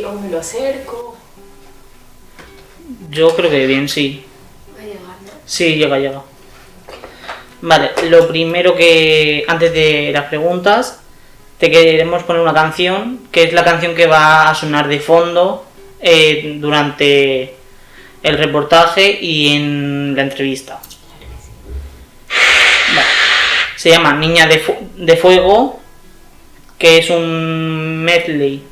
¿O me lo acerco? Yo creo que bien, sí. Va a llegar, ¿no? Sí, llega. Vale, lo primero que, antes de las preguntas, te queremos poner una canción, que es la canción que va a sonar de fondo durante el reportaje y en la entrevista. Vale. Se llama Niña de Fuego, que es un medley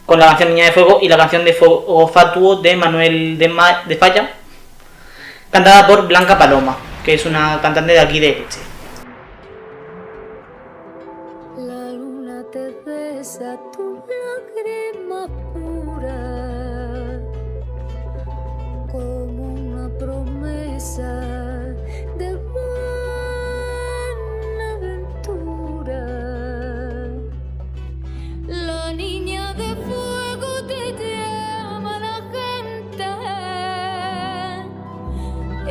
con la canción Niña de Fuego y la canción de Fuego Fatuo de Manuel de Falla, cantada por Blanca Paloma, que es una cantante de aquí de Elche. La luna te besa tu lágrima pura, como una promesa de buena aventura. La niña de fuego te llama la gente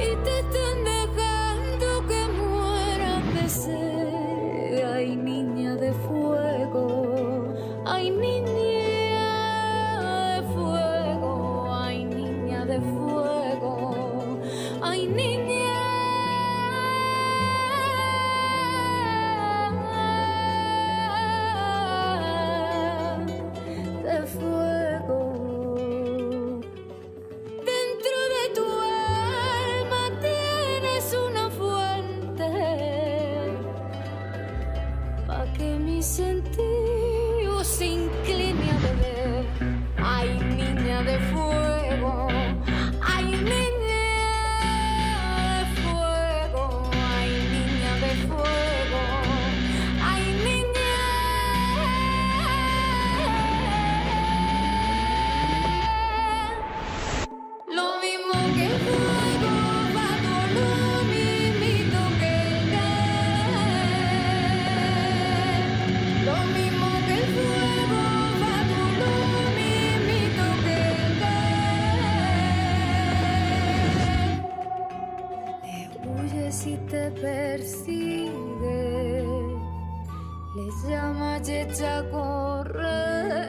y te están dejando que mueras de sed. Ay, niña de fuego, ay, niña de fuego, ay, niña de fuego, ay, niña de fuego. Dentro de tu alma tienes una fuente pa' que mi sentido se incline a beber. Ay, niña de fuego, ay, niña de fuego, ay, niña de fuego, ay, niña. Lo mismo que el fuego va por lo mismito que el gas. Lo mismo que el fuego va por lo mismito que el gas. Le huyes y te persigue, le llamas y echa a correr.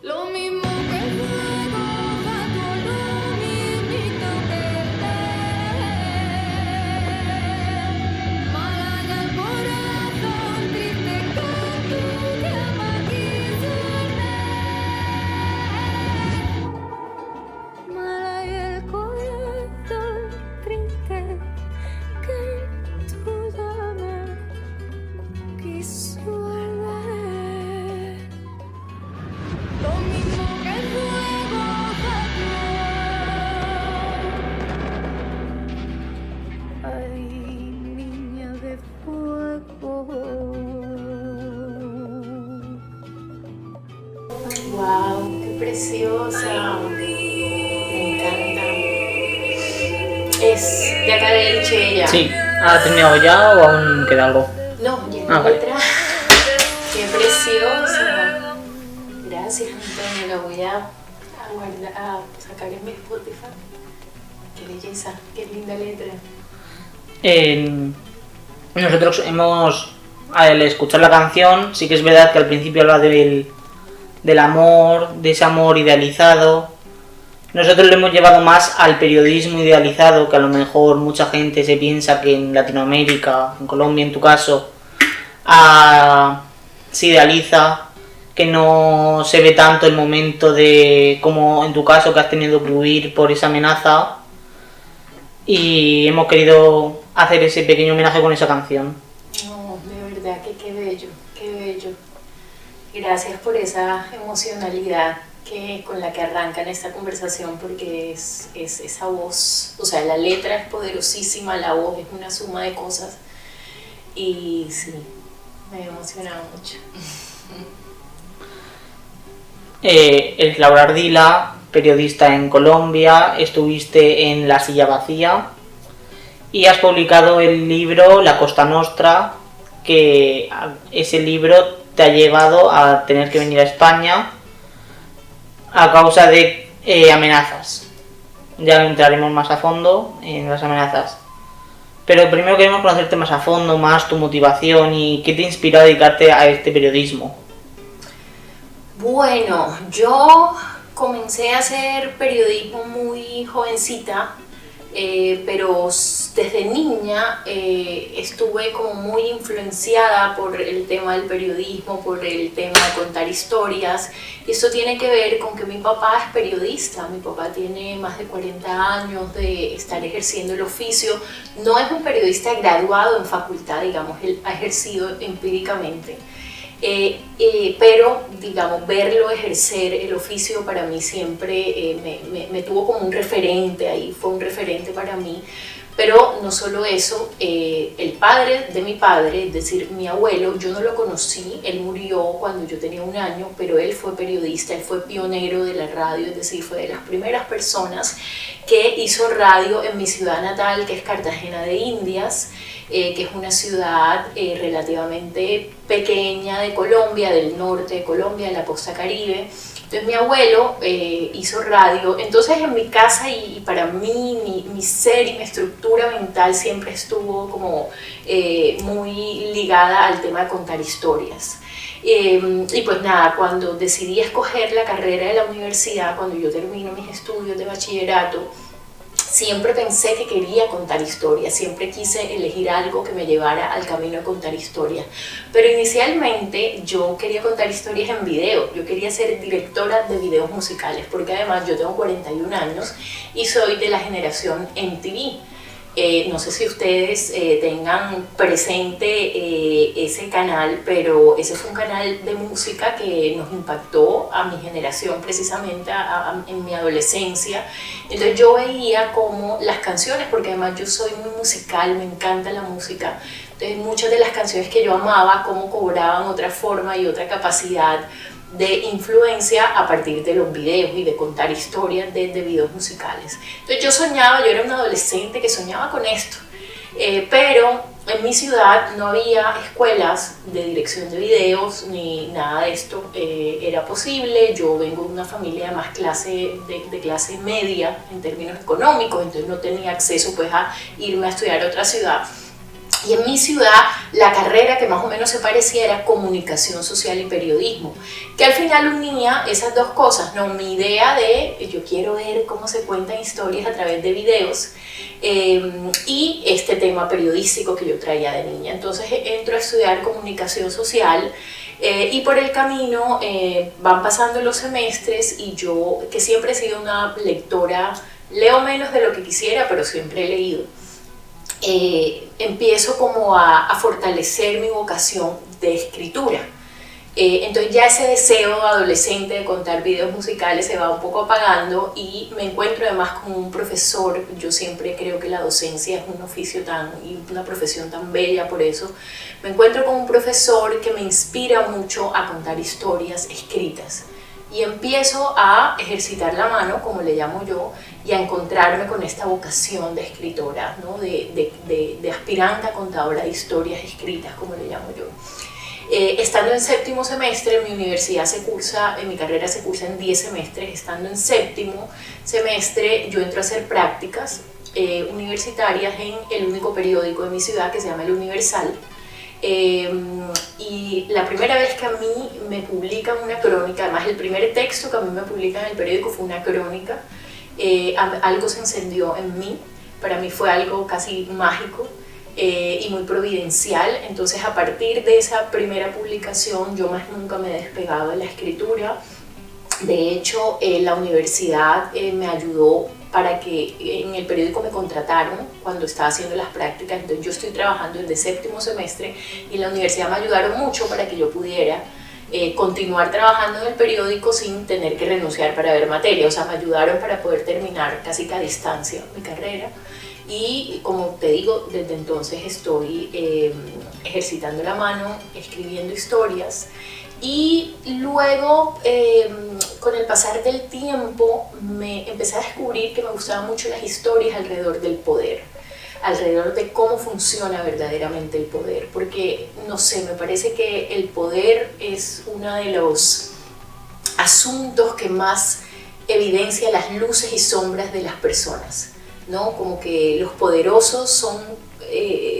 Lo mismo que el fuego va por lo mismito que el gas. Mala el corazón triste con tu llama quiso arder. Mala el corazón triste que tu llama quiso arder. Lo mismo que el fuego fatuo. Ay, niña de fuego. ¡Wow! ¡Qué preciosa! Me encanta. Es de acá de Elche ella. Sí, ¿ha terminado ya o aún queda algo? No, ya Ah, la vale. letra. ¡Qué preciosa! Gracias, Antonio. La voy a guardar, a sacar en mi Spotify. ¡Qué belleza! ¡Qué linda letra! Nosotros al escuchar la canción, sí que es verdad que al principio habla del amor, de ese amor idealizado. Nosotros lo hemos llevado más al periodismo idealizado, que a lo mejor mucha gente se piensa que en Latinoamérica, en Colombia en tu caso, se idealiza, que no se ve tanto el momento de, como en tu caso, que has tenido que huir por esa amenaza, y hemos querido hacer ese pequeño homenaje con esa canción. No, de verdad que qué bello, qué bello. Gracias por esa emocionalidad con la que arrancan esta conversación, porque es esa voz, o sea, la letra es poderosísima, la voz es una suma de cosas y sí, me ha emocionado mucho. Es Laura Ardila, periodista en Colombia, estuviste en La Silla Vacía y has publicado el libro La Costa Nostra, que ese libro te ha llevado a tener que venir a España a causa de amenazas. Ya entraremos más a fondo en las amenazas. Pero primero queremos conocerte más a fondo, más tu motivación y qué te inspiró a dedicarte a este periodismo. Bueno, yo comencé a hacer periodismo muy jovencita, pero desde niña estuve como muy influenciada por el tema del periodismo, por el tema de contar historias. Y esto tiene que ver con que mi papá es periodista. Mi papá tiene más de 40 años de estar ejerciendo el oficio. No es un periodista graduado en facultad, digamos, él ha ejercido empíricamente. Pero, digamos, verlo ejercer el oficio para mí siempre me tuvo como un referente ahí, fue un referente para mí. Pero no solo eso, el padre de mi padre, es decir, mi abuelo, yo no lo conocí, él murió cuando yo tenía 1 año, pero él fue periodista, él fue pionero de la radio, es decir, fue de las primeras personas que hizo radio en mi ciudad natal, que es Cartagena de Indias, que es una ciudad relativamente pequeña de Colombia, del norte de Colombia, de la costa Caribe. Entonces mi abuelo hizo radio. Entonces en mi casa y para mí, mi ser y mi estructura mental siempre estuvo como muy ligada al tema de contar historias. Y pues nada, cuando decidí escoger la carrera de la universidad, cuando yo termino mis estudios de bachillerato, siempre pensé que quería contar historias, siempre quise elegir algo que me llevara al camino de contar historias. Pero inicialmente yo quería contar historias en video, yo quería ser directora de videos musicales, porque además yo tengo 41 años y soy de la generación MTV. No sé si ustedes tengan presente ese canal, pero ese fue un canal de música que nos impactó a mi generación precisamente en mi adolescencia. Entonces yo veía como las canciones, porque además yo soy muy musical, me encanta la música, entonces muchas de las canciones que yo amaba, cómo cobraban otra forma y otra capacidad de influencia a partir de los videos y de contar historias de videos musicales. Entonces yo soñaba, yo era una adolescente que soñaba con esto, pero en mi ciudad no había escuelas de dirección de videos ni nada de esto era posible. Yo vengo de una familia más de clase media en términos económicos, entonces no tenía acceso pues a irme a estudiar a otra ciudad. Y en mi ciudad la carrera que más o menos se parecía era comunicación social y periodismo, que al final unía esas dos cosas, ¿no? Mi idea de yo quiero ver cómo se cuentan historias a través de videos y este tema periodístico que yo traía de niña. Entonces entro a estudiar comunicación social y por el camino van pasando los semestres y yo, que siempre he sido una lectora, leo menos de lo que quisiera, pero siempre he leído. Empiezo como a fortalecer mi vocación de escritura. Entonces ya ese deseo adolescente de contar videos musicales se va un poco apagando y me encuentro además con un profesor. Yo siempre creo que la docencia es un oficio y una profesión tan bella, por eso me encuentro con un profesor que me inspira mucho a contar historias escritas. Y empiezo a ejercitar la mano, como le llamo yo, y a encontrarme con esta vocación de escritora, ¿no? de aspirante a contadora de historias escritas, como le llamo yo. Estando en séptimo semestre, mi universidad mi carrera se cursa en 10 semestres. Estando en séptimo semestre, yo entro a hacer prácticas universitarias en el único periódico de mi ciudad, que se llama El Universal. Y la primera vez que a mí me publican una crónica, además el primer texto que a mí me publican en el periódico fue una crónica, algo se encendió en mí, para mí fue algo casi mágico y muy providencial. Entonces a partir de esa primera publicación yo más nunca me he despegado de la escritura. De hecho la universidad me ayudó para que en el periódico me contrataron cuando estaba haciendo las prácticas. Entonces yo estoy trabajando desde séptimo semestre y en la universidad me ayudaron mucho para que yo pudiera continuar trabajando en el periódico sin tener que renunciar para ver materia. O sea, me ayudaron para poder terminar casi que a distancia mi carrera. Y como te digo, desde entonces estoy ejercitando la mano, escribiendo historias. Y luego, con el pasar del tiempo, me empecé a descubrir que me gustaban mucho las historias alrededor del poder, alrededor de cómo funciona verdaderamente el poder, porque, no sé, me parece que el poder es uno de los asuntos que más evidencia las luces y sombras de las personas, ¿no? Como que los poderosos son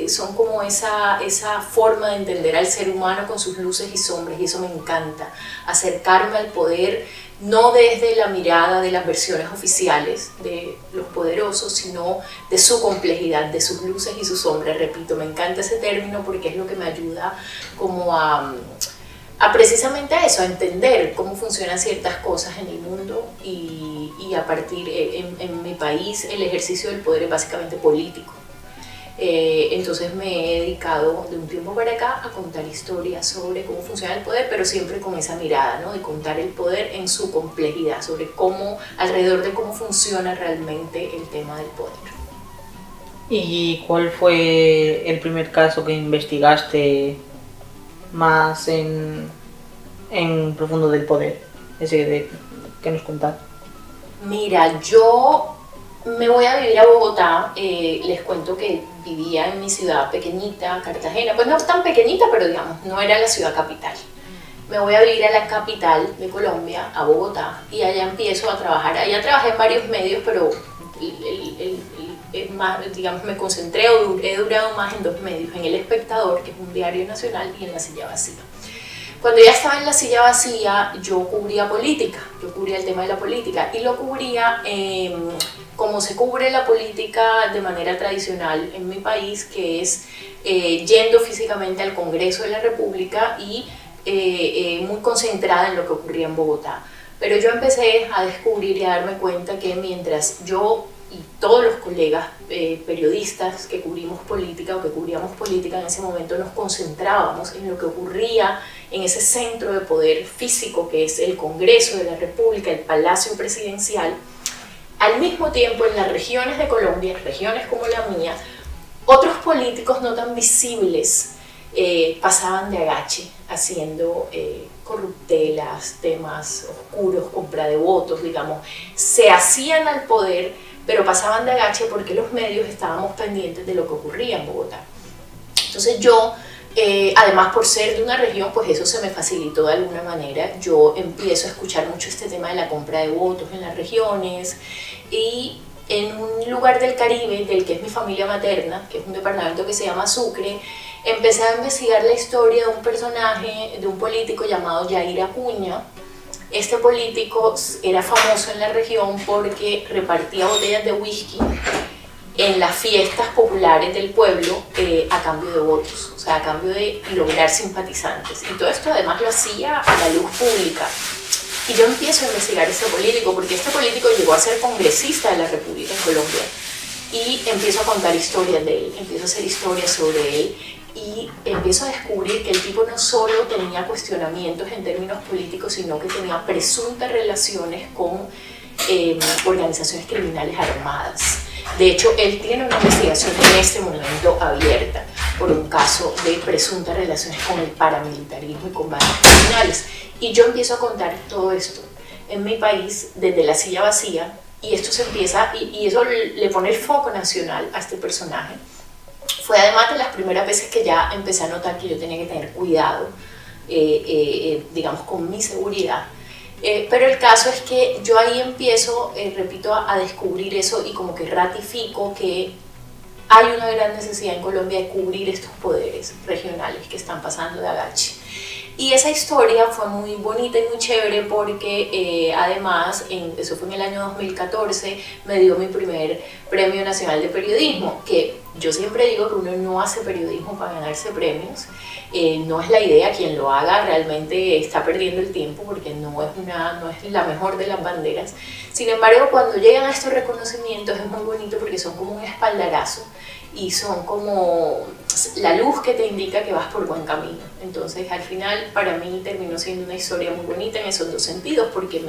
son como esa forma de entender al ser humano con sus luces y sombras, y eso me encanta, acercarme al poder no desde la mirada de las versiones oficiales de los poderosos, sino de su complejidad, de sus luces y sus sombras. Repito, me encanta ese término porque es lo que me ayuda como a precisamente a eso, a entender cómo funcionan ciertas cosas en el mundo y a partir, en mi país, el ejercicio del poder es básicamente político. Entonces me he dedicado de un tiempo para acá a contar historias sobre cómo funciona el poder, pero siempre con esa mirada, ¿no? De contar el poder en su complejidad, sobre cómo, alrededor de cómo funciona realmente el tema del poder. ¿Y cuál fue el primer caso que investigaste más en profundo del poder? Ese que nos contás. Mira, yo me voy a vivir a Bogotá. Les cuento que vivía en mi ciudad pequeñita, Cartagena, pues no tan pequeñita, pero digamos, no era la ciudad capital. Me voy a vivir a la capital de Colombia, a Bogotá, y allá empiezo a trabajar. Allá trabajé en varios medios, pero más, digamos, me concentré o he durado más en dos medios, en El Espectador, que es un diario nacional, y en La Silla Vacía. Cuando ya estaba en La Silla Vacía, yo cubría política, yo cubría el tema de la política, y lo cubría como se cubre la política de manera tradicional en mi país, que es yendo físicamente al Congreso de la República y muy concentrada en lo que ocurría en Bogotá. Pero yo empecé a descubrir y a darme cuenta que mientras yo y todos los colegas periodistas que cubrimos política o que cubríamos política en ese momento nos concentrábamos en lo que ocurría en ese centro de poder físico que es el Congreso de la República, el Palacio Presidencial, al mismo tiempo en las regiones de Colombia, regiones como la mía, otros políticos no tan visibles pasaban de agache haciendo corruptelas, temas oscuros, compra de votos, digamos, se hacían al poder, pero pasaban de agache porque los medios estábamos pendientes de lo que ocurría en Bogotá. Entonces yo, además por ser de una región, pues eso se me facilitó de alguna manera. Yo empiezo a escuchar mucho este tema de la compra de votos en las regiones, y en un lugar del Caribe, del que es mi familia materna, que es un departamento que se llama Sucre, empecé a investigar la historia de un personaje, de un político llamado Yair Acuña. Este político era famoso en la región porque repartía botellas de whisky en las fiestas populares del pueblo a cambio de votos, o sea, a cambio de lograr simpatizantes. Y todo esto además lo hacía a la luz pública. Y yo empiezo a investigar a este político, porque este político llegó a ser congresista de la República en Colombia. Y empiezo a contar historias de él, empiezo a hacer historias sobre él, y empiezo a descubrir que el tipo no solo tenía cuestionamientos en términos políticos, sino que tenía presuntas relaciones con organizaciones criminales armadas. De hecho, él tiene una investigación en este momento abierta por un caso de presuntas relaciones con el paramilitarismo y con bandas criminales. Y yo empiezo a contar todo esto en mi país desde La Silla Vacía, y esto se empieza, y eso le pone el foco nacional a este personaje. Fue además de las primeras veces que ya empecé a notar que yo tenía que tener cuidado, digamos, con mi seguridad. Pero el caso es que yo ahí empiezo, repito, a descubrir eso, y como que ratifico que hay una gran necesidad en Colombia de cubrir estos poderes regionales que están pasando de agache. Y esa historia fue muy bonita y muy chévere porque además, eso fue en el año 2014, me dio mi primer Premio Nacional de Periodismo, que yo siempre digo que uno no hace periodismo para ganarse premios, no es la idea. Quien lo haga realmente está perdiendo el tiempo porque no es la mejor de las banderas. Sin embargo, cuando llegan a estos reconocimientos es muy bonito porque son como un espaldarazo y son como la luz que te indica que vas por buen camino. Entonces, al final, para mí terminó siendo una historia muy bonita en esos dos sentidos, porque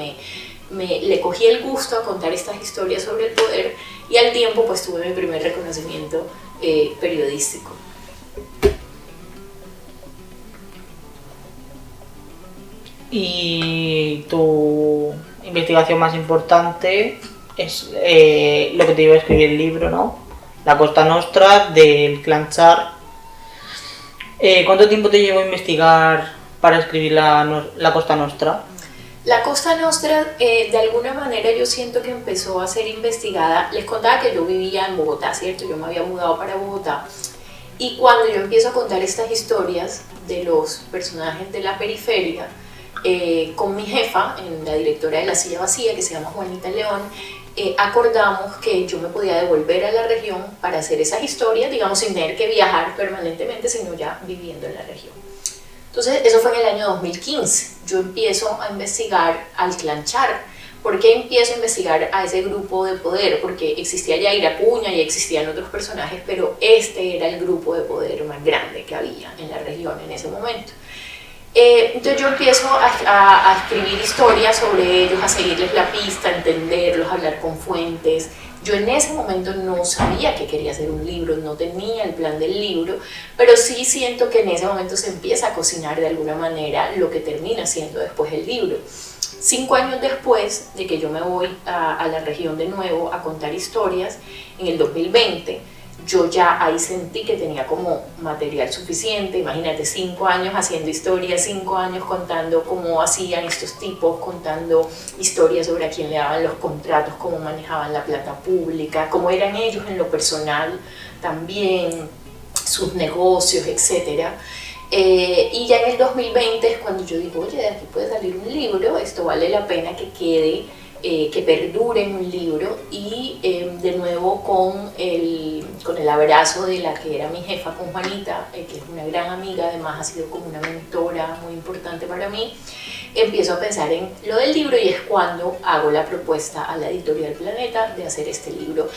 le cogí el gusto a contar estas historias sobre el poder, y al tiempo pues tuve mi primer reconocimiento periodístico. Y tu investigación más importante es lo que te iba a escribir el libro, ¿no? La Costa Nostra, del clan Char. ¿Cuánto tiempo te llevó a investigar para escribir la Costa Nostra? La Costa Nostra, de alguna manera yo siento que empezó a ser investigada. Les contaba que yo vivía en Bogotá, ¿cierto? Yo me había mudado para Bogotá. Y cuando yo empiezo a contar estas historias de los personajes de la periferia, con mi jefa, la directora de La Silla Vacía, que se llama Juanita León, acordamos que yo me podía devolver a la región para hacer esas historias, digamos, sin tener que viajar permanentemente, sino ya viviendo en la región. Entonces, eso fue en el año 2015. Yo empiezo a investigar al Clan Char. ¿Por qué empiezo a investigar a ese grupo de poder? Porque existía Yair Acuña y existían otros personajes, pero este era el grupo de poder más grande que había en la región en ese momento. Entonces yo empiezo a escribir historias sobre ellos, a seguirles la pista, a entenderlos, a hablar con fuentes. Yo en ese momento no sabía que quería hacer un libro, no tenía el plan del libro, pero sí siento que en ese momento se empieza a cocinar de alguna manera lo que termina siendo después el libro. 5 años después de que yo me voy a la región de nuevo a contar historias, en el 2020, yo ya ahí sentí que tenía como material suficiente. Imagínate, 5 años haciendo historias, 5 años contando cómo hacían estos tipos, contando historias sobre a quién le daban los contratos, cómo manejaban la plata pública, cómo eran ellos en lo personal también, sus negocios, etc. Y ya en el 2020 es cuando yo digo, oye, de aquí puede salir un libro, esto vale la pena que quede, que perdure en un libro. Y de nuevo con el abrazo de la que era mi jefa, con Juanita, que es una gran amiga, además ha sido como una mentora muy importante para mí, empiezo a pensar en lo del libro y es cuando hago la propuesta a la Editorial Planeta de hacer este libro.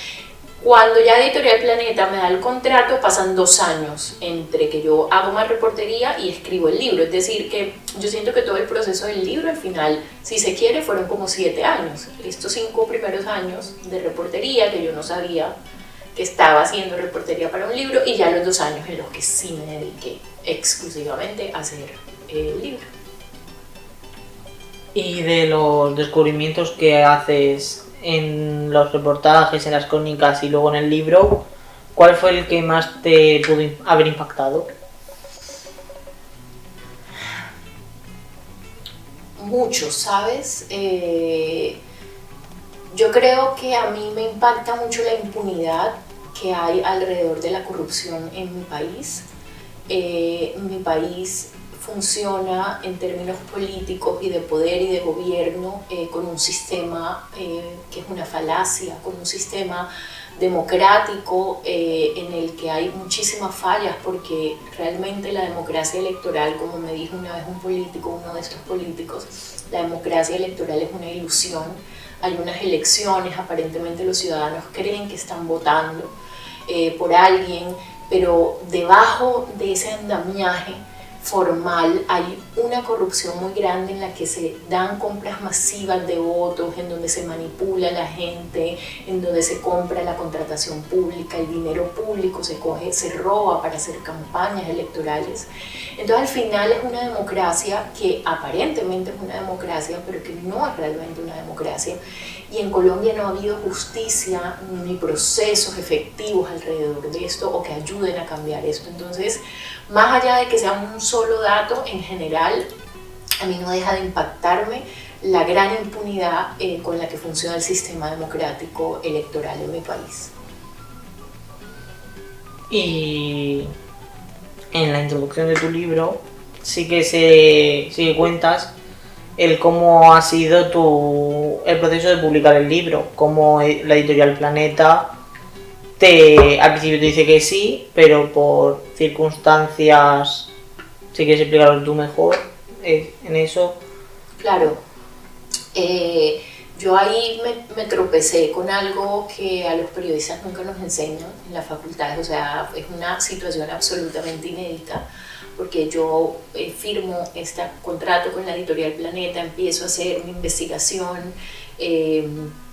Cuando ya Editorial Planeta me da el contrato, pasan 2 años entre que yo hago más reportería y escribo el libro. Es decir, que yo siento que todo el proceso del libro, al final, si se quiere, fueron como 7 años. Estos 5 primeros años de reportería, que yo no sabía que estaba haciendo reportería para un libro, y ya los 2 años en los que sí me dediqué exclusivamente a hacer el libro. Y de los descubrimientos que haces en los reportajes, en las crónicas y luego en el libro, ¿cuál fue el que más te pudo haber impactado? Mucho, ¿sabes? Yo creo que a mí me impacta mucho la impunidad que hay alrededor de la corrupción en mi país. Mi país funciona en términos políticos y de poder y de gobierno con un sistema que es una falacia, con un sistema democrático en el que hay muchísimas fallas, porque realmente la democracia electoral, como me dijo una vez un político, uno de estos políticos, la democracia electoral es una ilusión. Hay unas elecciones, aparentemente los ciudadanos creen que están votando por alguien, pero debajo de ese andamiaje formal hay una corrupción muy grande en la que se dan compras masivas de votos, en donde se manipula a la gente, en donde se compra la contratación pública, el dinero público se coge, se roba para hacer campañas electorales. Entonces al final es una democracia que aparentemente es una democracia, pero que no es realmente una democracia. Y en Colombia no ha habido justicia ni procesos efectivos alrededor de esto o que ayuden a cambiar esto. Entonces, más allá de que sea un solo dato, en general, a mí no deja de impactarme la gran impunidad con la que funciona el sistema democrático electoral en mi país. Y en la introducción de tu libro sí que cuentas el cómo ha sido el proceso de publicar el libro, cómo la Editorial Planeta al principio te dice que sí, pero por circunstancias, si quieres explicarlo tú mejor en eso. Claro, yo ahí me tropecé con algo que a los periodistas nunca nos enseñan en la facultad, o sea, es una situación absolutamente inédita, porque yo firmo este contrato con la Editorial Planeta, empiezo a hacer mi investigación,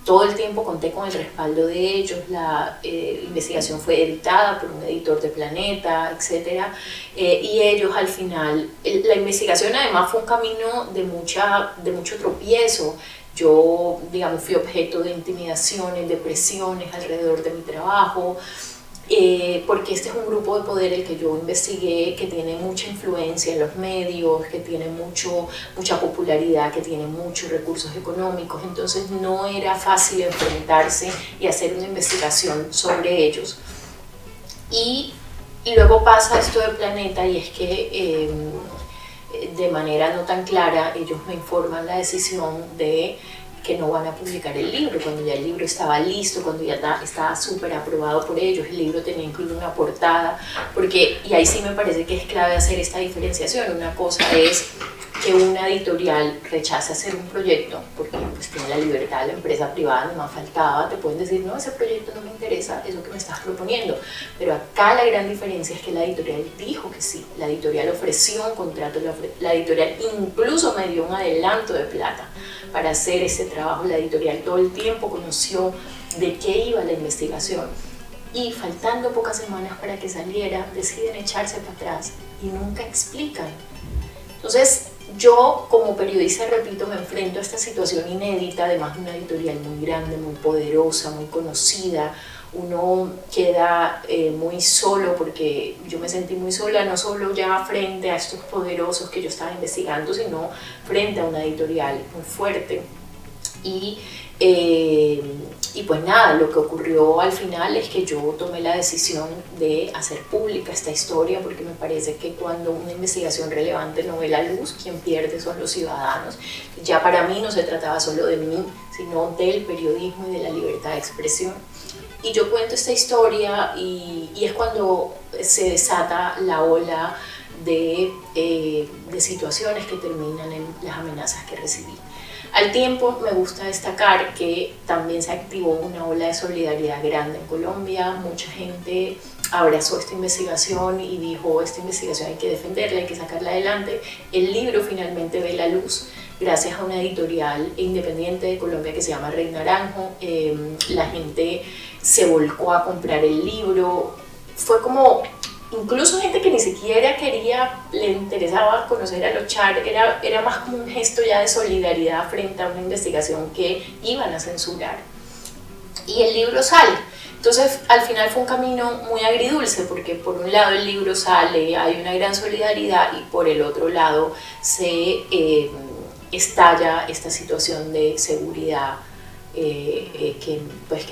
todo el tiempo conté con el respaldo de ellos, la investigación fue editada por un editor de Planeta, etc. Y ellos al final, la investigación además fue un camino de mucho tropiezo. Yo, digamos, fui objeto de intimidaciones, de presiones alrededor de mi trabajo, porque este es un grupo de poder el que yo investigué, que tiene mucha influencia en los medios, que tiene mucha popularidad, que tiene muchos recursos económicos. Entonces no era fácil enfrentarse y hacer una investigación sobre ellos. Y Y luego pasa esto de Planeta y es que de manera no tan clara ellos me informan la decisión de que no van a publicar el libro, cuando ya el libro estaba listo, cuando ya estaba súper aprobado por ellos, el libro tenía incluso una portada, porque, y ahí sí me parece que es clave hacer esta diferenciación. Una cosa es que una editorial rechace hacer un proyecto, porque pues tiene la libertad de la empresa privada, no más faltaba, te pueden decir, no, ese proyecto no me interesa, eso que me estás proponiendo, pero acá la gran diferencia es que la editorial dijo que sí, la editorial ofreció un contrato, la editorial incluso me dio un adelanto de plata para hacer ese trabajo, la editorial todo el tiempo conoció de qué iba la investigación y faltando pocas semanas para que saliera, deciden echarse para atrás y nunca explican. Entonces, yo como periodista, repito, me enfrento a esta situación inédita, además de una editorial muy grande, muy poderosa, muy conocida. Uno queda muy solo porque yo me sentí muy sola, no solo ya frente a estos poderosos que yo estaba investigando, sino frente a una editorial muy fuerte. Y pues nada, lo que ocurrió al final es que yo tomé la decisión de hacer pública esta historia porque me parece que cuando una investigación relevante no ve la luz, quien pierde son los ciudadanos. Ya para mí no se trataba solo de mí, sino del periodismo y de la libertad de expresión. Y yo cuento esta historia y es cuando se desata la ola de situaciones que terminan en las amenazas que recibí. Al tiempo me gusta destacar que también se activó una ola de solidaridad grande en Colombia, mucha gente abrazó esta investigación y dijo, esta investigación hay que defenderla, hay que sacarla adelante. El libro finalmente ve la luz gracias a una editorial independiente de Colombia que se llama Rey Naranjo. La gente se volcó a comprar el libro, fue como incluso gente que ni siquiera le interesaba conocer a los Char, era más como un gesto ya de solidaridad frente a una investigación que iban a censurar. Y el libro sale. Entonces, al final fue un camino muy agridulce, porque por un lado el libro sale, hay una gran solidaridad, y por el otro lado se estalla esta situación de seguridad que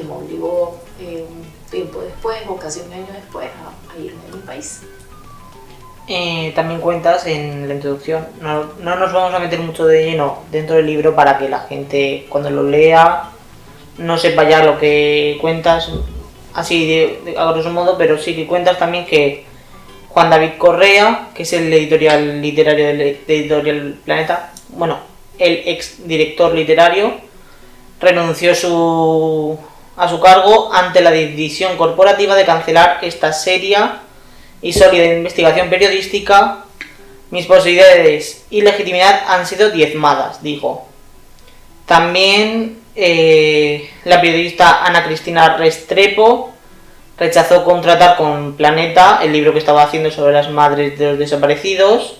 me obligó un tiempo después, o casi un año después, a irme de mi país. También cuentas en la introducción, no nos vamos a meter mucho de lleno dentro del libro para que la gente cuando lo lea no sepa ya lo que cuentas, así a grosso modo, pero sí que cuentas también que Juan David Correa, que es el editorial literario de Editorial Planeta, bueno, el ex director literario, renunció a su cargo ante la decisión corporativa de cancelar esta seria y sólida investigación periodística. Mis posibilidades y legitimidad han sido diezmadas, dijo. También la periodista Ana Cristina Restrepo rechazó contratar con Planeta el libro que estaba haciendo sobre las madres de los desaparecidos.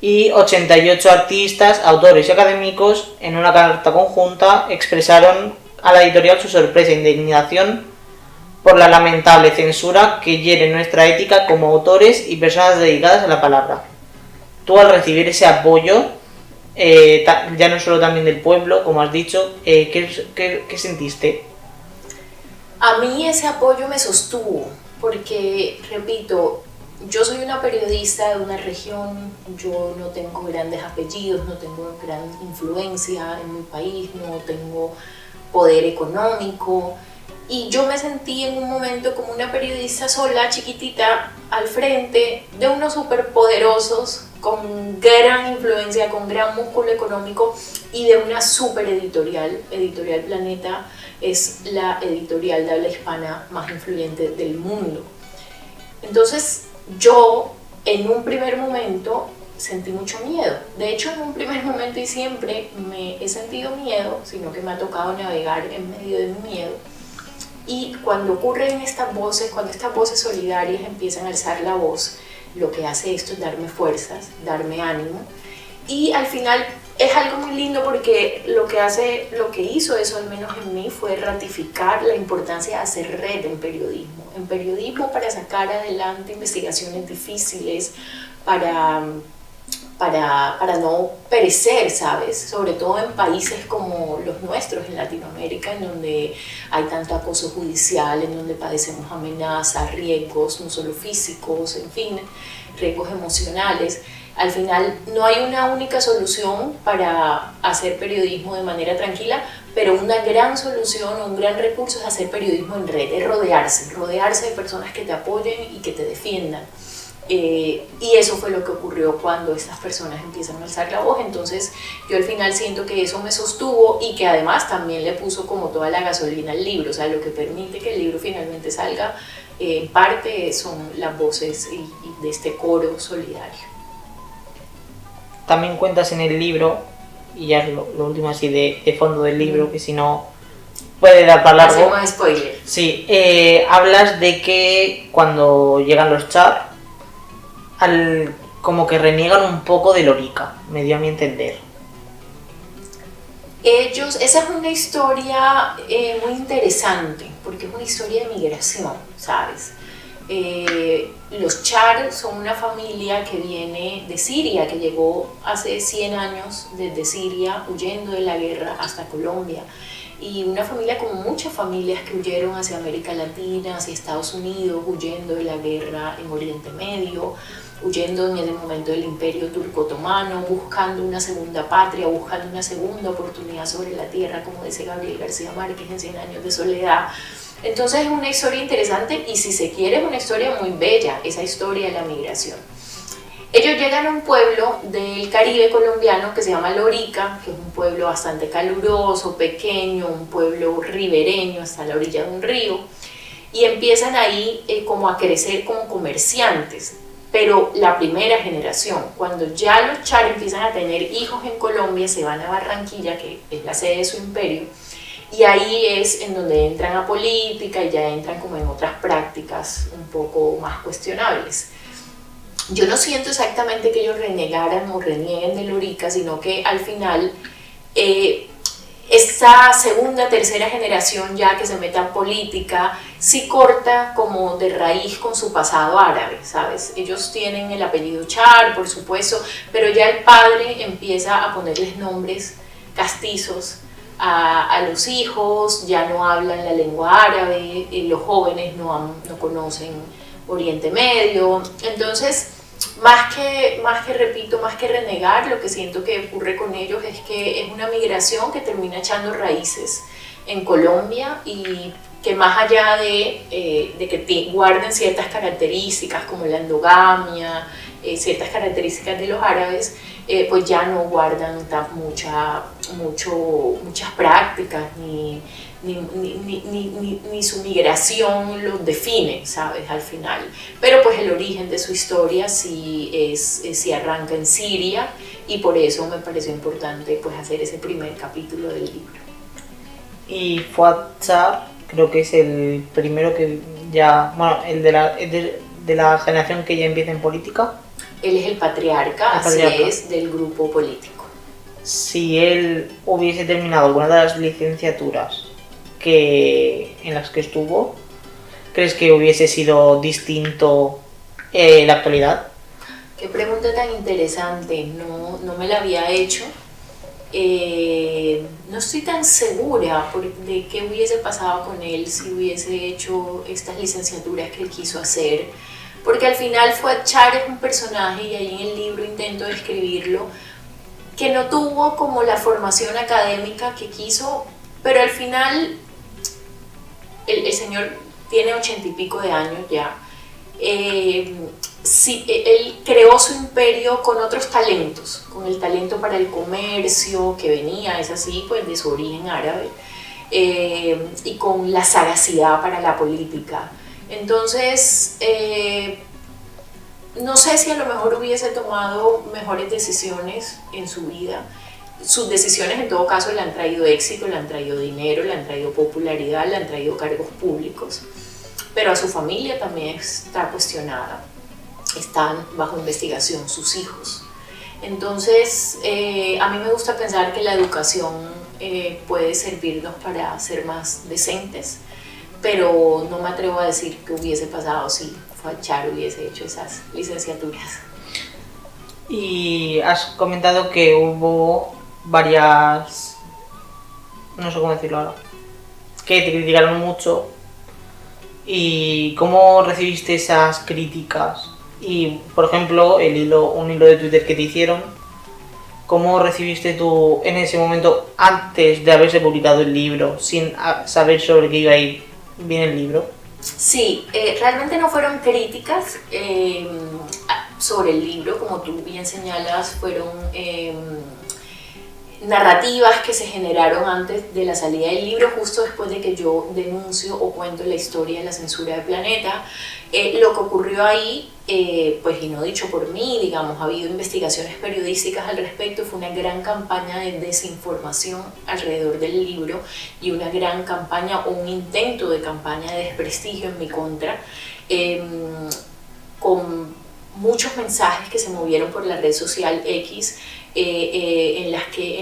Y 88 artistas, autores y académicos en una carta conjunta expresaron a la editorial su sorpresa e indignación por la lamentable censura que hiere nuestra ética como autores y personas dedicadas a la palabra. Tú, al recibir ese apoyo, ya no solo también del pueblo, como has dicho, ¿qué sentiste? A mí ese apoyo me sostuvo, porque, repito, yo soy una periodista de una región, yo no tengo grandes apellidos, no tengo gran influencia en mi país, no tengo poder económico, y yo me sentí en un momento como una periodista sola, chiquitita, al frente de unos superpoderosos con gran influencia, con gran músculo económico y de una super editorial. Editorial Planeta es la editorial de habla hispana más influyente del mundo. Entonces, yo en un primer momento sentí mucho miedo. De hecho, en un primer momento, y siempre me he sentido miedo, sino que me ha tocado navegar en medio de mi miedo. Y cuando ocurren estas voces, cuando estas voces solidarias empiezan a alzar la voz, lo que hace esto es darme fuerzas, darme ánimo. Y al final es algo muy lindo porque lo que hizo eso, al menos en mí, fue ratificar la importancia de hacer red en periodismo. En periodismo, para sacar adelante investigaciones difíciles, para no perecer, ¿sabes? Sobre todo en países como los nuestros, en Latinoamérica, en donde hay tanto acoso judicial, en donde padecemos amenazas, riesgos, no solo físicos, en fin, riesgos emocionales. Al final no hay una única solución para hacer periodismo de manera tranquila, pero una gran solución o un gran recurso es hacer periodismo en red, es rodearse de personas que te apoyen y que te defiendan. Y eso fue lo que ocurrió cuando estas personas empiezan a alzar la voz. Entonces yo al final siento que eso me sostuvo y que además también le puso como toda la gasolina al libro, o sea, lo que permite que el libro finalmente salga en parte son las voces y de este coro solidario. También cuentas en el libro, y ya es lo último así de fondo del libro, que si no puede dar para largo. Hacemos spoiler. Sí, hablas de que cuando llegan los Char, como que reniegan un poco de Lorica, me dio a mi entender. Esa es una historia muy interesante, porque es una historia de migración, ¿sabes? Los Char son una familia que viene de Siria, que llegó hace 100 años desde Siria, huyendo de la guerra hasta Colombia. Y una familia como muchas familias que huyeron hacia América Latina, hacia Estados Unidos, huyendo de la guerra en Oriente Medio, huyendo en el momento del Imperio Turco-Otomano, buscando una segunda patria, buscando una segunda oportunidad sobre la tierra, como dice Gabriel García Márquez en 100 años de soledad. Entonces es una historia interesante y, si se quiere, es una historia muy bella, esa historia de la migración. Ellos llegan a un pueblo del Caribe colombiano que se llama Lorica, que es un pueblo bastante caluroso, pequeño, un pueblo ribereño, hasta la orilla de un río, y empiezan ahí como a crecer como comerciantes. Pero la primera generación, cuando ya los Char empiezan a tener hijos en Colombia, se van a Barranquilla, que es la sede de su imperio, y ahí es en donde entran a política y ya entran como en otras prácticas un poco más cuestionables. Yo no siento exactamente que ellos renegaran o renieguen de Lorica, sino que al final esta segunda, tercera generación ya que se meta en política sí corta como de raíz con su pasado árabe, ¿sabes? Ellos tienen el apellido Char, por supuesto, pero ya el padre empieza a ponerles nombres castizos a los hijos, ya no hablan la lengua árabe, los jóvenes no conocen Oriente Medio. Entonces, más que renegar, lo que siento que ocurre con ellos es que es una migración que termina echando raíces en Colombia y que, más allá de que guarden ciertas características como la endogamia, ciertas características de los árabes, pues ya no guardan muchas prácticas ni su migración los define, ¿sabes? Al final. Pero pues el origen de su historia sí arranca en Siria, y por eso me pareció importante pues hacer ese primer capítulo del libro. Y Fuad Char creo que es el primero que ya, bueno, el de la generación que ya empieza en política. Él es el patriarca, así es, del grupo político. Si él hubiese terminado alguna de las licenciaturas en las que estuvo, ¿crees que hubiese sido distinto la actualidad? Qué pregunta tan interesante, no me la había hecho. No estoy tan segura de qué hubiese pasado con él si hubiese hecho estas licenciaturas que él quiso hacer, porque al final Fuad Char es un personaje, y ahí en el libro intento describirlo, que no tuvo como la formación académica que quiso, pero al final el señor tiene 80 y pico de años ya. Sí, él creó su imperio con otros talentos, con el talento para el comercio que venía, es así, pues de su origen árabe, y con la sagacidad para la política. Entonces, no sé si a lo mejor hubiese tomado mejores decisiones en su vida. Sus decisiones en todo caso le han traído éxito, le han traído dinero, le han traído popularidad, le han traído cargos públicos, pero a su familia también está cuestionada, están bajo investigación sus hijos. Entonces, a mí me gusta pensar que la educación puede servirnos para ser más decentes, pero no me atrevo a decir qué hubiese pasado si Fuad Char hubiese hecho esas licenciaturas. Y has comentado que hubo varias... no sé cómo decirlo ahora. Que te criticaron mucho. ¿Y cómo recibiste esas críticas? Y, por ejemplo, un hilo de Twitter que te hicieron, ¿cómo recibiste tú en ese momento, antes de haberse publicado el libro, sin saber sobre qué iba a ir bien el libro? Sí, realmente no fueron críticas sobre el libro, como tú bien señalas, fueron narrativas que se generaron antes de la salida del libro, justo después de que yo denuncio o cuento la historia de la censura de Planeta. Lo que ocurrió ahí, pues y no dicho por mí, digamos, ha habido investigaciones periodísticas al respecto, fue una gran campaña de desinformación alrededor del libro y una gran campaña o un intento de campaña de desprestigio en mi contra, con muchos mensajes que se movieron por la red social X, en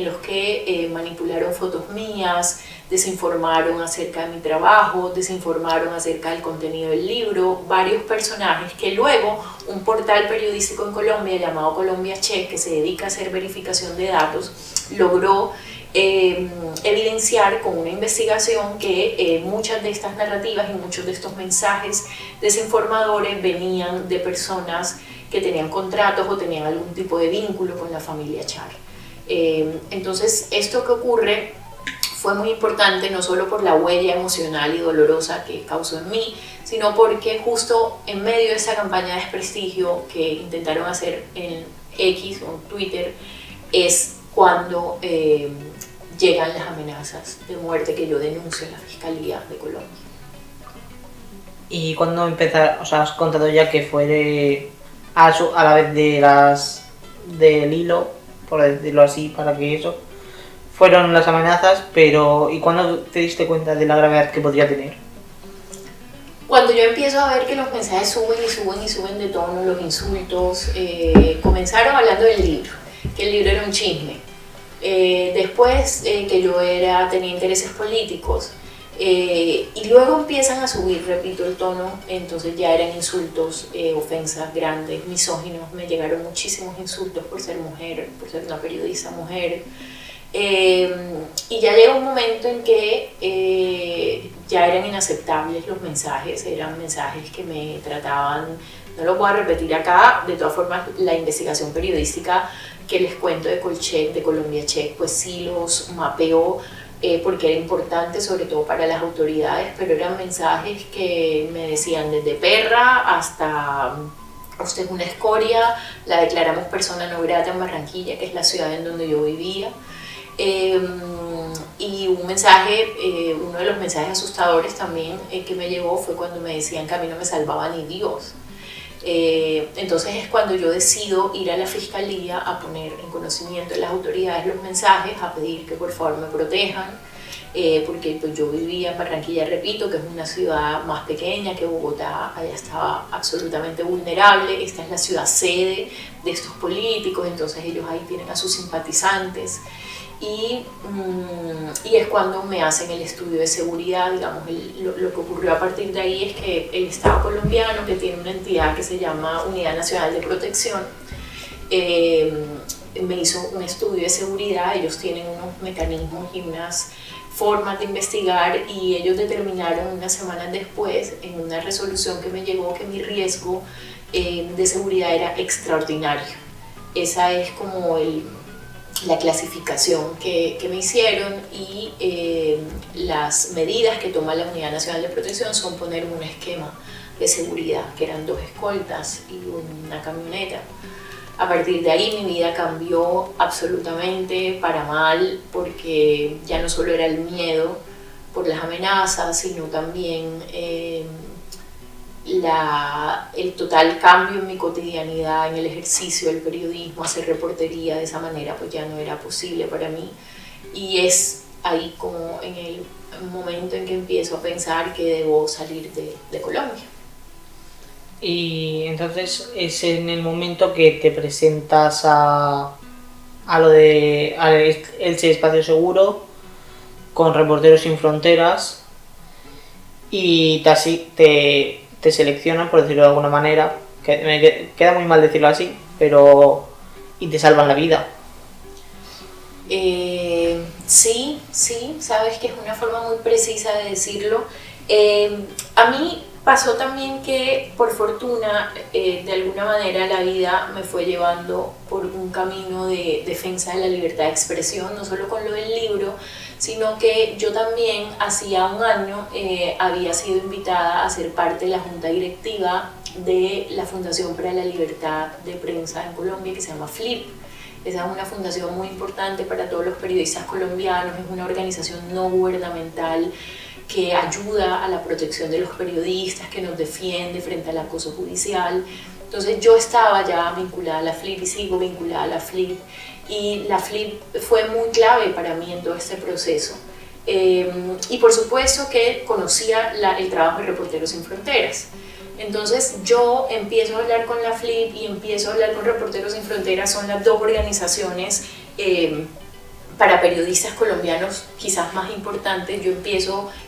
los que manipularon fotos mías, desinformaron acerca de mi trabajo, desinformaron acerca del contenido del libro, varios personajes que luego un portal periodístico en Colombia llamado Colombia Check, que se dedica a hacer verificación de datos, logró evidenciar con una investigación que muchas de estas narrativas y muchos de estos mensajes desinformadores venían de personas que tenían contratos o tenían algún tipo de vínculo con la familia Char. Entonces, esto que ocurre fue muy importante no solo por la huella emocional y dolorosa que causó en mí, sino porque justo en medio de esa campaña de desprestigio que intentaron hacer en X o Twitter es cuando llegan las amenazas de muerte que yo denuncio en la Fiscalía de Colombia. ¿Y cuando empezaste? O sea, has contado ya que fue a la vez del hilo, por decirlo así, para que eso fueron las amenazas, pero ¿y cuándo te diste cuenta de la gravedad que podría tener? Cuando yo empiezo a ver que los mensajes suben y suben y suben de tono, los insultos, comenzaron hablando del libro, que el libro era un chisme. Después que yo tenía intereses políticos, y luego empiezan a subir, repito, el tono, entonces ya eran insultos, ofensas grandes, misóginos, me llegaron muchísimos insultos por ser mujer, por ser una periodista mujer, y ya llega un momento en que ya eran inaceptables los mensajes, eran mensajes que me trataban, no lo voy a repetir acá, de todas formas la investigación periodística que les cuento de Colcheck, de Colombia Check, pues sí los mapeó, porque era importante sobre todo para las autoridades, pero eran mensajes que me decían desde perra hasta usted es una escoria, la declaramos persona no grata en Barranquilla, que es la ciudad en donde yo vivía. Y un mensaje, uno de los mensajes asustadores también que me llegó fue cuando me decían que a mí no me salvaba ni Dios. Entonces es cuando yo decido ir a la fiscalía a poner en conocimiento de las autoridades los mensajes, a pedir que por favor me protejan, porque pues, yo vivía en Barranquilla, repito, que es una ciudad más pequeña que Bogotá, allá estaba absolutamente vulnerable, esta es la ciudad sede de estos políticos, entonces ellos ahí tienen a sus simpatizantes. Y es cuando me hacen el estudio de seguridad, digamos, lo que ocurrió a partir de ahí es que el Estado colombiano, que tiene una entidad que se llama Unidad Nacional de Protección, me hizo un estudio de seguridad, ellos tienen unos mecanismos y unas formas de investigar y ellos determinaron unas semanas después, en una resolución que me llegó, que mi riesgo de seguridad era extraordinario. Esa es como la clasificación que me hicieron y las medidas que toma la Unidad Nacional de Protección son poner un esquema de seguridad, que eran 2 escoltas y una camioneta. A partir de ahí mi vida cambió absolutamente para mal, porque ya no solo era el miedo por las amenazas, sino también el total cambio en mi cotidianidad, en el ejercicio del periodismo, hacer reportería de esa manera, pues ya no era posible para mí. Y es ahí como en el momento en que empiezo a pensar que debo salir de Colombia. Y entonces es en el momento que te presentas a lo de Elche Espacio Seguro con Reporteros Sin Fronteras y te seleccionan, por decirlo de alguna manera, que me queda muy mal decirlo así, pero y te salvan la vida. Sí, sabes que es una forma muy precisa de decirlo. A mí pasó también que, por fortuna, de alguna manera la vida me fue llevando por un camino de defensa de la libertad de expresión, no solo con lo del libro, sino que yo también hacía un año había sido invitada a ser parte de la junta directiva de la Fundación para la Libertad de Prensa en Colombia, que se llama FLIP. Esa es una fundación muy importante para todos los periodistas colombianos, es una organización no gubernamental que ayuda a la protección de los periodistas, que nos defiende frente al acoso judicial. Entonces yo estaba ya vinculada a la FLIP y sigo vinculada a la FLIP, y la FLIP fue muy clave para mí en todo este proceso. Y por supuesto que conocía el trabajo de Reporteros Sin Fronteras. Entonces yo empiezo a hablar con la FLIP y empiezo a hablar con Reporteros Sin Fronteras, son las dos organizaciones para periodistas colombianos quizás más importantes.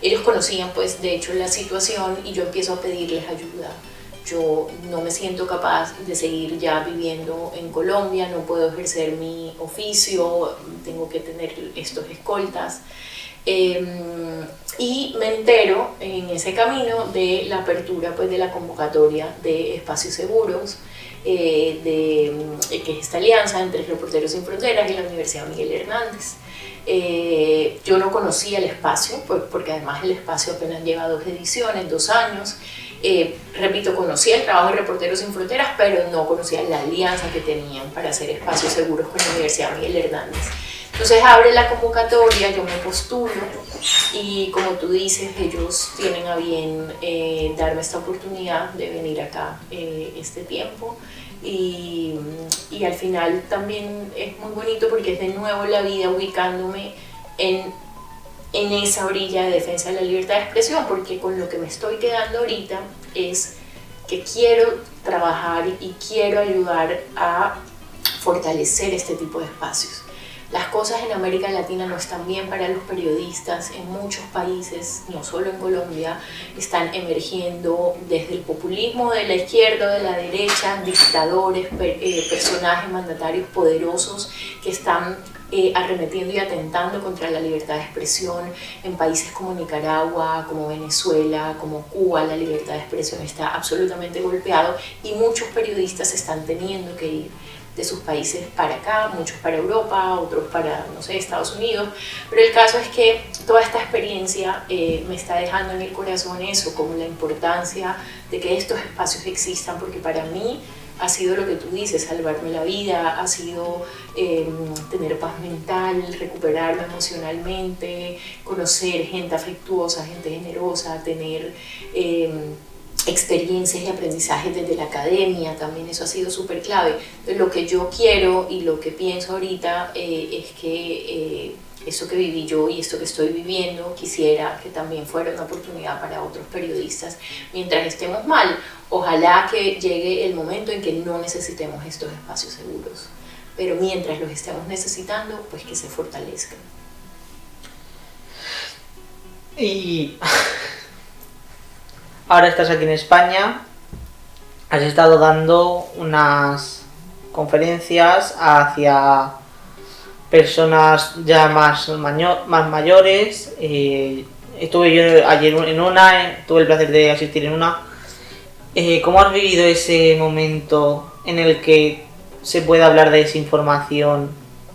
Ellos conocían pues de hecho la situación y yo empiezo a pedirles ayuda. Yo no me siento capaz de seguir ya viviendo en Colombia, no puedo ejercer mi oficio, tengo que tener estos escoltas. Y me entero en ese camino de la apertura pues, de la convocatoria de Espacios Seguros, que es esta alianza entre Reporteros Sin Fronteras y la Universidad Miguel Hernández. Yo no conocía el espacio, porque además el espacio apenas lleva 2 ediciones, 2 años. Repito, conocía el trabajo de Reporteros Sin Fronteras, pero no conocía la alianza que tenían para hacer Espacios Seguros con la Universidad Miguel Hernández. Entonces abre la convocatoria, yo me postulo y como tú dices, ellos tienen a bien darme esta oportunidad de venir acá este tiempo y al final también es muy bonito porque es de nuevo la vida ubicándome en esa orilla de defensa de la libertad de expresión, porque con lo que me estoy quedando ahorita es que quiero trabajar y quiero ayudar a fortalecer este tipo de espacios. Las cosas en América Latina no están bien para los periodistas. En muchos países, no solo en Colombia, están emergiendo desde el populismo de la izquierda o de la derecha, dictadores, personajes mandatarios poderosos que están arremetiendo y atentando contra la libertad de expresión. En países como Nicaragua, como Venezuela, como Cuba, la libertad de expresión está absolutamente golpeado y muchos periodistas están teniendo que ir de sus países para acá, muchos para Europa, otros para, no sé, Estados Unidos, pero el caso es que toda esta experiencia me está dejando en el corazón eso, como la importancia de que estos espacios existan, porque para mí ha sido lo que tú dices, salvarme la vida, ha sido tener paz mental, recuperarme emocionalmente, conocer gente afectuosa, gente generosa, tener experiencias y aprendizajes desde la academia, también eso ha sido súper clave. Lo que yo quiero y lo que pienso ahorita es que eso que viví yo y esto que estoy viviendo, quisiera que también fuera una oportunidad para otros periodistas mientras estemos mal. Ojalá que llegue el momento en que no necesitemos estos espacios seguros, pero mientras los estemos necesitando, pues que se fortalezcan. Y ahora estás aquí en España, has estado dando unas conferencias hacia personas ya más mayores. Estuve yo ayer en una, tuve el placer de asistir en una. ¿Cómo has vivido ese momento en el que se puede hablar de desinformación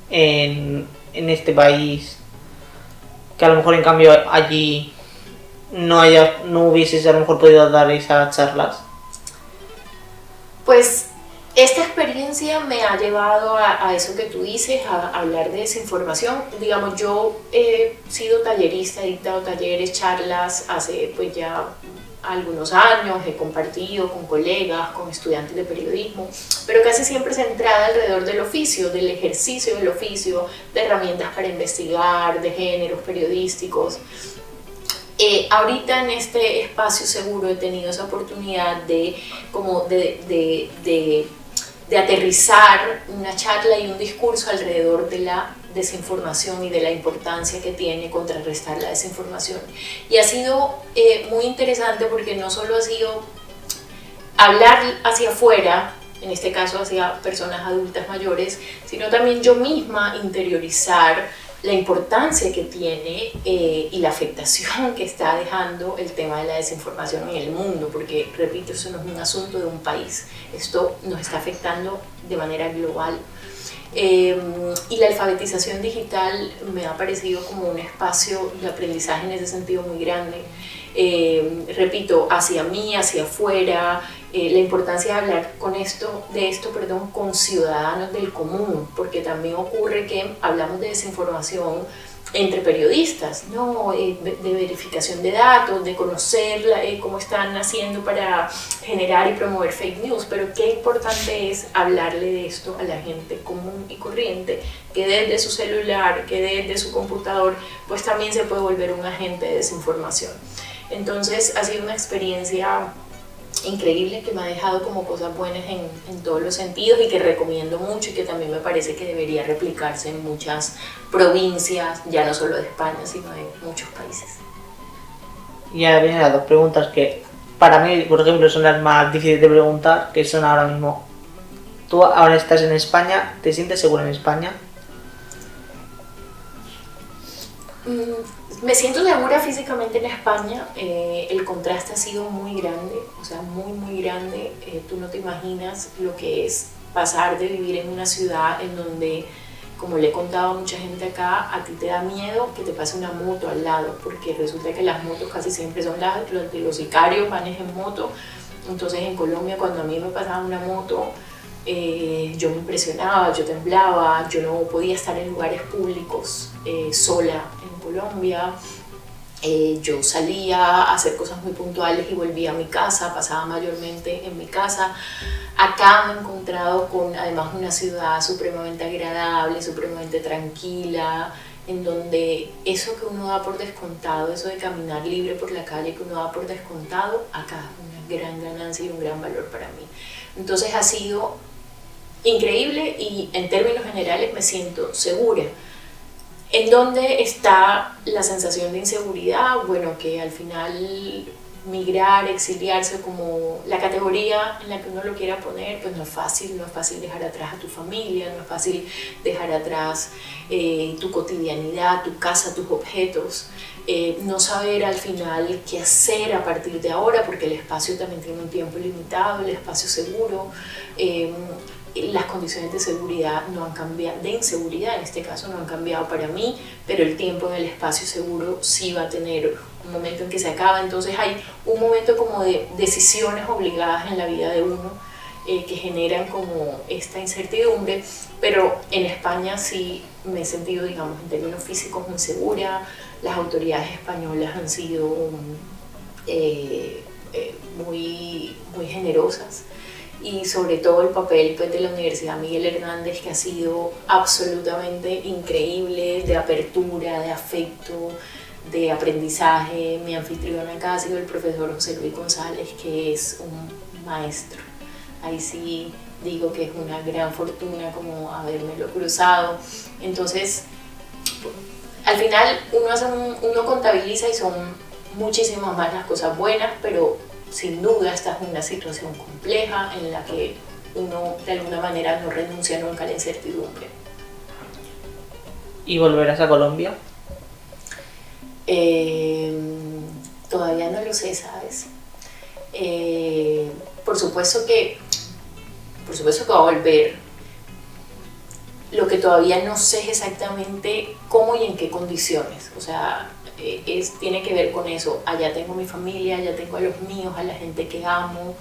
en este país? Que a lo mejor en cambio allí no hubieses a lo mejor podido dar esas charlas. Pues esta experiencia me ha llevado a eso que tú dices, a hablar de desinformación. Digamos, yo he sido tallerista, he dictado talleres, charlas hace pues ya algunos años, he compartido con colegas, con estudiantes de periodismo, pero casi siempre centrada alrededor del oficio, del ejercicio del oficio, de herramientas para investigar, de géneros periodísticos. Ahorita en este espacio seguro he tenido esa oportunidad de aterrizar una charla y un discurso alrededor de la desinformación y de la importancia que tiene contrarrestar la desinformación. Y ha sido muy interesante porque no solo ha sido hablar hacia afuera en este caso hacia personas adultas mayores, sino también yo misma interiorizar la importancia que tiene y la afectación que está dejando el tema de la desinformación en el mundo, porque, repito, eso no es un asunto de un país, esto nos está afectando de manera global. Y la alfabetización digital me ha parecido como un espacio de aprendizaje en ese sentido muy grande. Repito, hacia mí, hacia afuera, la importancia de hablar de esto, con ciudadanos del común, porque también ocurre que hablamos de desinformación entre periodistas, ¿no? De verificación de datos, de conocer cómo están haciendo para generar y promover fake news, pero qué importante es hablarle de esto a la gente común y corriente, que desde su celular, que desde su computador, pues también se puede volver un agente de desinformación. Entonces ha sido una experiencia increíble que me ha dejado como cosas buenas en todos los sentidos y que recomiendo mucho y que también me parece que debería replicarse en muchas provincias, ya no solo de España, sino de muchos países. Y ahora vienen las dos preguntas que para mí, por ejemplo, son las más difíciles de preguntar, que son ahora mismo, tú ahora estás en España, ¿te sientes segura en España? Me siento segura físicamente en España, el contraste ha sido muy grande, o sea, muy grande. Tú no te imaginas lo que es pasar de vivir en una ciudad en donde, como le he contado a mucha gente acá, a ti te da miedo que te pase una moto al lado, porque resulta que las motos casi siempre son los sicarios, van en moto. Entonces en Colombia, cuando a mí me pasaba una moto, yo me impresionaba, yo temblaba, yo no podía estar en lugares públicos sola en Colombia. Yo salía a hacer cosas muy puntuales y volvía a mi casa, pasaba mayormente en mi casa. Acá me he encontrado con además una ciudad supremamente agradable, supremamente tranquila, en donde eso que uno da por descontado, eso de caminar libre por la calle que uno da por descontado, acá es una gran ganancia y un gran valor para mí. Entonces ha sido increíble y en términos generales me siento segura. ¿En dónde está la sensación de inseguridad? Bueno, que al final migrar, exiliarse, como la categoría en la que uno lo quiera poner, pues no es fácil dejar atrás a tu familia, no es fácil dejar atrás tu cotidianidad, tu casa, tus objetos, no saber al final qué hacer a partir de ahora, porque el espacio también tiene un tiempo limitado, el espacio seguro. Las condiciones de seguridad no han cambiado, de inseguridad en este caso no han cambiado para mí, pero el tiempo en el espacio seguro sí va a tener un momento en que se acaba. Entonces hay un momento como de decisiones obligadas en la vida de uno que generan como esta incertidumbre, pero en España sí me he sentido, digamos, en términos físicos muy segura. Las autoridades españolas han sido muy generosas, y sobre todo el papel, pues, de la Universidad Miguel Hernández, que ha sido absolutamente increíble, de apertura, de afecto, de aprendizaje. Mi anfitrión acá ha sido el profesor José Luis González, que es un maestro. Ahí sí digo que es una gran fortuna como habérmelo cruzado. Entonces, al final uno contabiliza y son muchísimas más las cosas buenas, pero sin duda esta es una situación compleja en la que uno de alguna manera no renuncia nunca a la incertidumbre. ¿Y volverás a Colombia? Todavía no lo sé, ¿sabes? Por supuesto que va a volver. Lo que todavía no sé es exactamente cómo y en qué condiciones. O sea, tiene que ver con eso. Allá tengo mi familia, allá tengo a los míos, a la gente que amo,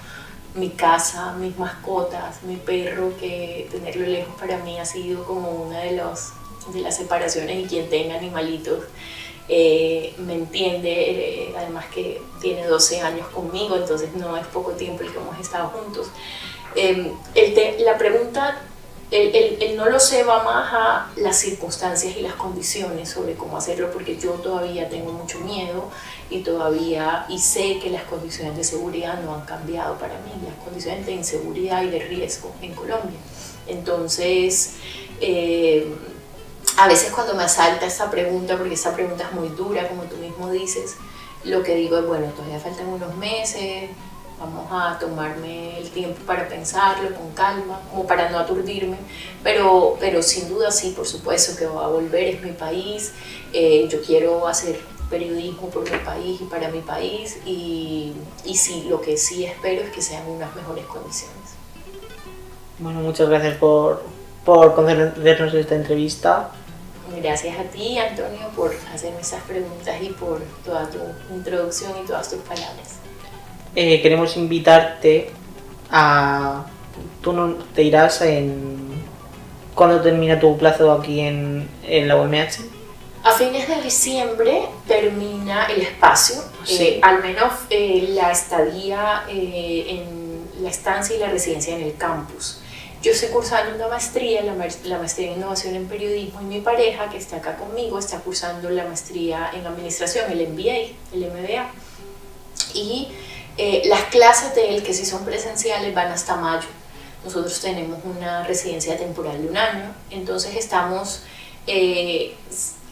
mi casa, mis mascotas, mi perro, que tenerlo lejos para mí ha sido como una de las separaciones, y quien tenga animalitos me entiende, además que tiene 12 años conmigo, entonces no es poco tiempo el que hemos estado juntos. La pregunta, el no lo sé, va más a las circunstancias y las condiciones sobre cómo hacerlo, porque yo todavía tengo mucho miedo y sé que las condiciones de seguridad no han cambiado para mí, las condiciones de inseguridad y de riesgo en Colombia. Entonces, a veces cuando me asalta esta pregunta, porque esta pregunta es muy dura, como tú mismo dices, lo que digo es, bueno, todavía faltan unos meses, Vamos a tomarme el tiempo para pensarlo con calma, como para no aturdirme, pero sin duda sí, por supuesto que voy a volver, es mi país, yo quiero hacer periodismo por mi país y para mi país y sí, lo que sí espero es que sean unas mejores condiciones. Bueno, muchas gracias por concedernos esta entrevista. Gracias a ti, Antonio, por hacerme esas preguntas y por toda tu introducción y todas tus palabras. Queremos invitarte a... Tú no te irás ¿Cuándo termina tu plazo aquí en la UMH? A fines de diciembre termina el espacio, Sí. al menos la estadía en la estancia y la residencia en el campus. Yo estoy cursando una maestría, la maestría en innovación en periodismo, y mi pareja, que está acá conmigo, está cursando la maestría en administración, el MBA, el MBA. Y las clases de él, que sí son presenciales, van hasta mayo. Nosotros tenemos una residencia temporal de 1 año, entonces estamos...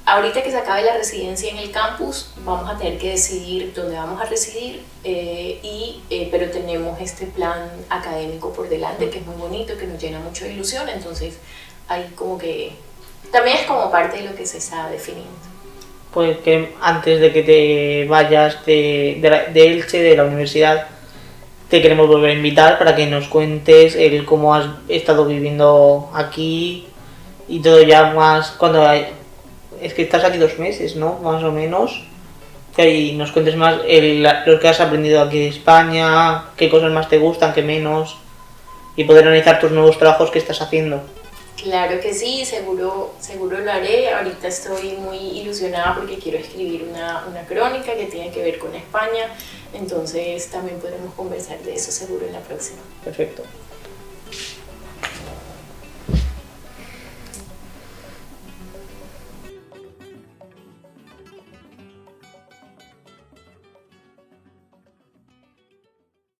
ahorita que se acabe la residencia en el campus, vamos a tener que decidir dónde vamos a residir, pero tenemos este plan académico por delante que es muy bonito, que nos llena mucho de ilusión, entonces ahí como que también es como parte de lo que se está definiendo. Pues que antes de que te vayas de Elche, de la universidad, te queremos volver a invitar para que nos cuentes cómo has estado viviendo aquí y todo ya más es que estás aquí 2 meses, ¿no? Más o menos. Y nos cuentes más lo que has aprendido aquí de España, qué cosas más te gustan, qué menos, y poder analizar tus nuevos trabajos que estás haciendo. Claro que sí, seguro lo haré. Ahorita estoy muy ilusionada porque quiero escribir una crónica que tiene que ver con España, entonces también podremos conversar de eso seguro en la próxima. Perfecto.